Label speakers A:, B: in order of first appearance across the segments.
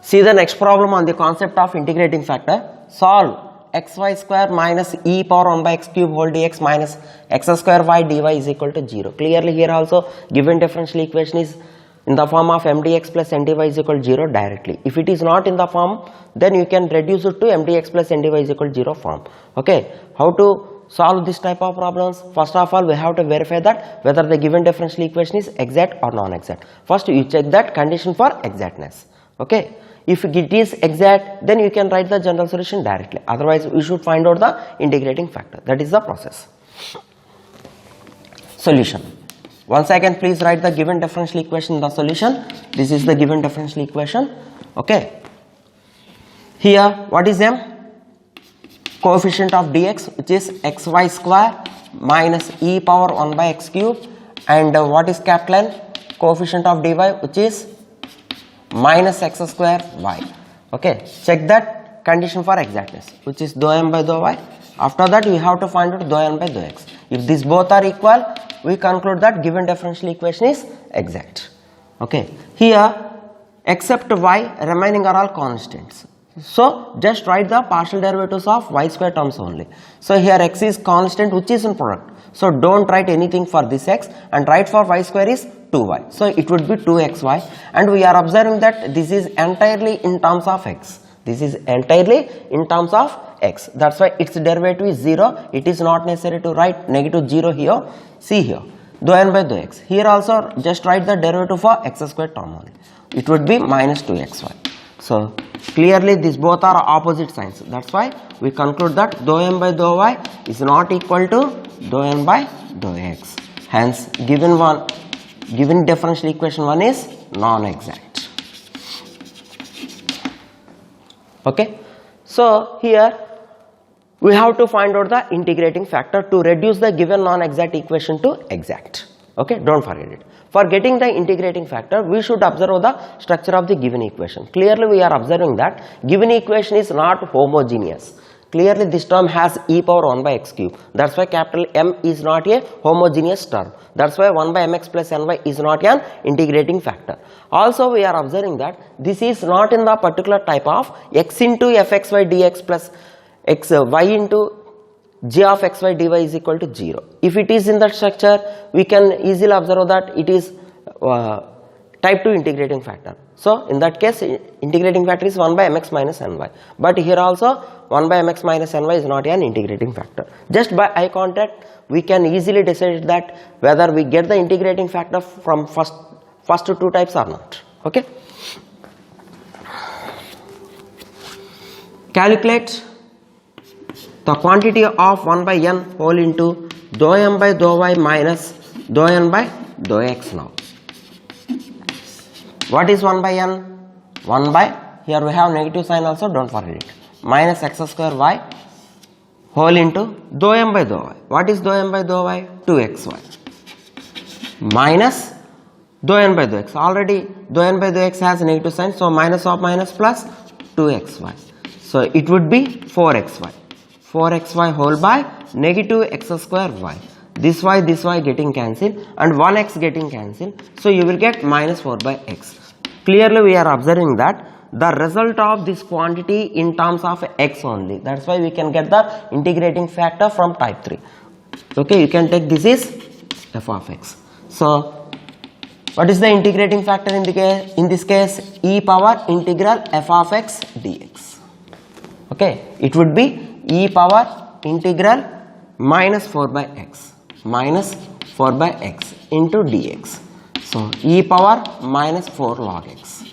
A: See the next problem on the concept of integrating factor. Solve xy square minus e power 1 by x cube whole dx minus x square y dy is equal to 0. Clearly here also given differential equation is in the form of mdx plus ndy is equal to 0 directly. If it is not in the form, then you can reduce it to mdx plus ndy is equal to 0 form. Okay, how to solve this type of problems? First of all, we have to verify that whether the given differential equation is exact or non-exact. First you check that condition for exactness. Okay, if it is exact, then you can write the general solution directly. Otherwise we should find out the integrating factor. That is the process. Solution. Once again, please write the given differential equation in the solution. This is the given differential equation. Okay, here what is m? Coefficient of dx, which is xy square minus e power 1 by x cube, and what is capital N? Coefficient of dy, which is minus x square y. Okay, check that condition for exactness, which is dou m by dou y. After that we have to find out dou n by dou x. If these both are equal, we conclude that given differential equation is exact. Okay, here except y remaining are all constants. So just write the partial derivatives of y square terms only. So here x is constant, which is in product. So don't write anything for this x, and write for y square is 2y. So it would be 2xy, and we are observing that this is entirely in terms of x. This is entirely in terms of x. That's why its derivative is 0. It is not necessary to write negative 0 here. See here, dou n by dou x. Here also just write the derivative for x square term only. It would be minus 2xy. So clearly these both are opposite signs. That's why we conclude that dou m by dou y is not equal to dou n by dou x. Hence given differential equation 1 is non-exact. Okay, so here we have to find out the integrating factor to reduce the given non-exact equation to exact. Okay, don't forget it. For getting the integrating factor, we should observe the structure of the given equation. Clearly we are observing that given equation is not homogeneous. Clearly this term has e power 1 by x cube. That's why capital M is not a homogeneous term. That's why 1 by mx plus ny is not an integrating factor. Also we are observing that this is not in the particular type of x into fxy dx plus x y into g of xy dy is equal to 0. If it is in that structure, we can easily observe that it is type 2 integrating factor. So in that case integrating factor is 1 by mx minus ny. But here also 1 by mx minus ny is not an integrating factor. Just by eye contact we can easily decide that whether we get the integrating factor from first two types or not. Okay, calculate the quantity of 1 by n whole into dou m by dou y minus dou n by dou x now. What is 1 by n? 1 by, here we have negative sign also, don't forget it, minus x square y whole into dou m by dou y. What is dou m by dou y? 2xy minus dou n by dou x. Already dou n by dou x has negative sign, so minus of minus plus 2xy. So it would be 4xy. 4xy whole by negative x square y. This y getting cancelled and 1x getting cancelled. So you will get minus 4 by x. Clearly we are observing that the result of this quantity in terms of x only. That's why we can get the integrating factor from type 3. Okay, you can take this is f of x. So what is the integrating factor in this case? E power integral f of x dx. Okay, it would be e power integral minus 4 by x into dx. So e power minus 4 log x.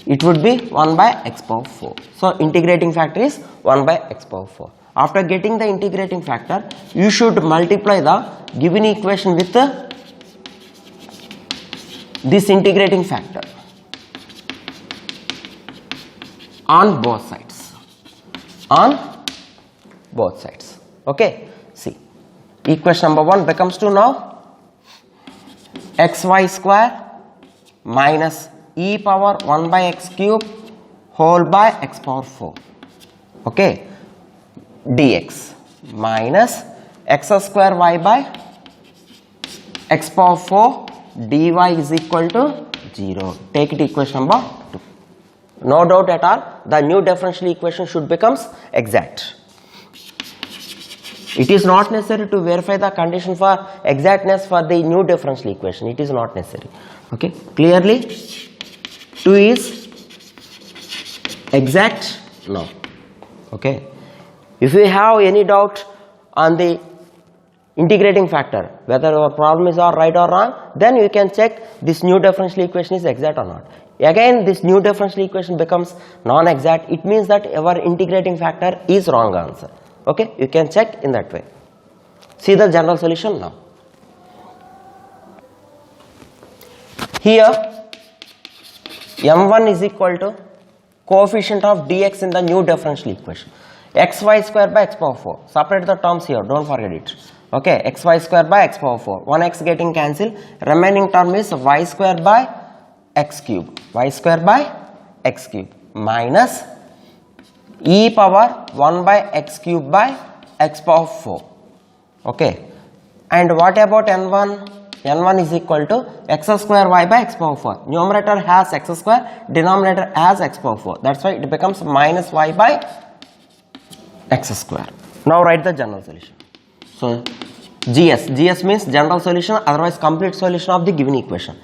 A: It would be 1 by x power 4. So integrating factor is 1 by x power 4. After getting the integrating factor, you should multiply the given equation with this integrating factor on both sides. Okay, see, equation number 1 becomes to now xy square minus e power 1 by x cube whole by x power 4. Okay, dx minus x square y by x power 4 dy is equal to 0. Take it equation number 2. No doubt at all, the new differential equation should becomes exact. It is not necessary to verify the condition for exactness for the new differential equation. It is not necessary. Okay, clearly 2 is exact? No. Okay. If you have any doubt on the integrating factor, whether your problem is right or wrong, then you can check this new differential equation is exact or not. Again, this new differential equation becomes non-exact. It means that our integrating factor is wrong answer. Okay, you can check in that way. See the general solution now. Here, m1 is equal to coefficient of dx in the new differential equation. xy square by x power 4. Separate the terms here, don't forget it. Okay, xy square by x power 4. 1x getting cancelled. Remaining term is y square by x cube. Y square by x cube minus e power 1 by x cube by x power 4. Okay, and what about n1? n1 is equal to x square y by x power 4. Numerator has x square, denominator has x power 4. That's why it becomes minus y by x square. Now write the general solution. So GS means general solution, otherwise complete solution of the given equation.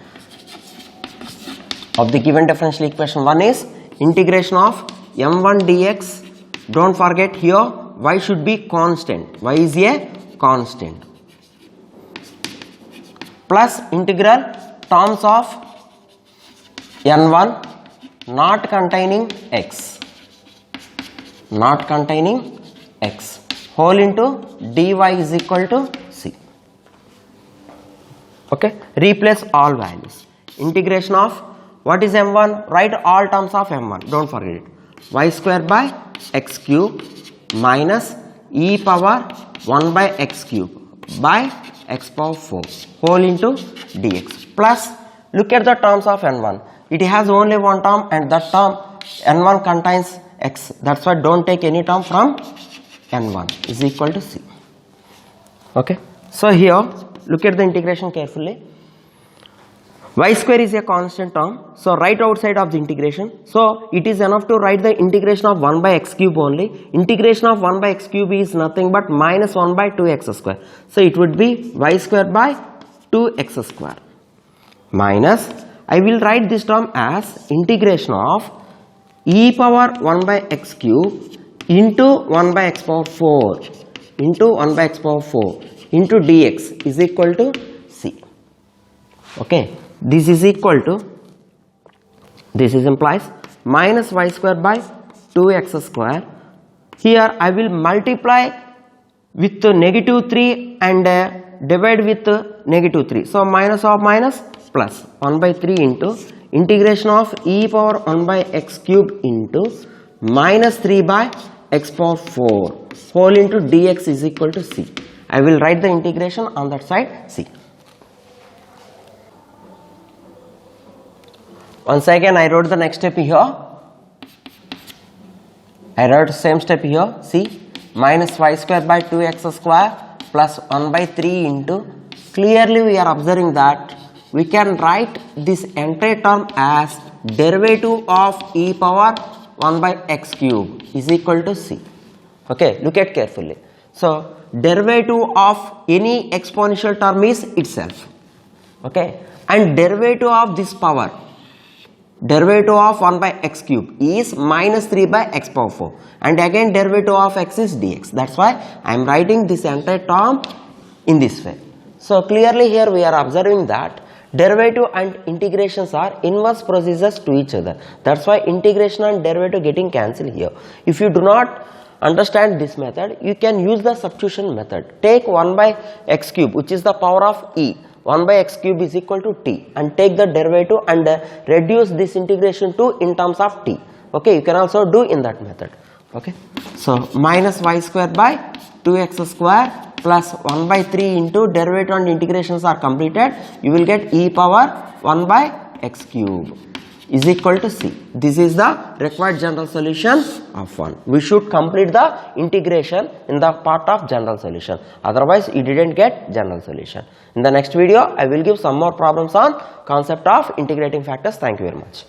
A: Of the given differential equation, one is integration of m1 dx. Don't forget here y should be constant. Y is a constant. Plus integral terms of n1 not containing x. Not containing x. Whole into dy is equal to c. Okay. Replace all values. Integration of what is m1? Write all terms of m1. Don't forget it. Y square by x cube minus e power 1 by x cube by x power 4 whole into dx plus look at the terms of n1. It has only one term and that term n1 contains x. That's why don't take any term from n1 is equal to c. Okay. So here look at the integration carefully. Y square is a constant term, so right outside of the integration. So it is enough to write the integration of 1 by x cube only. Integration of 1 by x cube is nothing but minus 1 by 2x square. So it would be y square by 2x square minus, I will write this term as integration of e power 1 by x cube into 1 by x power 4 into 1 by x power 4 into dx is equal to c. Okay. This is equal to, this is implies minus y square by 2x square. Here I will multiply with negative 3 and divide with negative 3. So minus of minus plus 1 by 3 into integration of e power 1 by x cube into minus 3 by x power 4 whole into dx is equal to c. I will write the integration on that side c. Once again I wrote the next step here. I wrote same step here. See, minus y square by 2x square plus 1 by 3 into, clearly we are observing that we can write this entire term as derivative of e power 1 by x cube is equal to c. Okay, look at carefully. So derivative of any exponential term is itself. Okay, and derivative of this power, derivative of 1 by x cube is minus 3 by x power 4 and again derivative of x is dx. That's why I am writing this entire term in this way. So clearly here we are observing that derivative and integrations are inverse procedures to each other. That's why integration and derivative getting cancelled here. If you do not understand this method, you can use the substitution method. Take 1 by x cube which is the power of e. 1 by x cube is equal to t and take the derivative and reduce this integration to in terms of t. Okay, you can also do in that method. Okay, so minus y square by 2x square plus 1 by 3 into derivative and integrations are completed. You will get e power 1 by x cube is equal to c. This is the required general solution of 1. We should complete the integration in the part of general solution. Otherwise, you didn't get general solution. In the next video, I will give some more problems on concept of integrating factors. Thank you very much.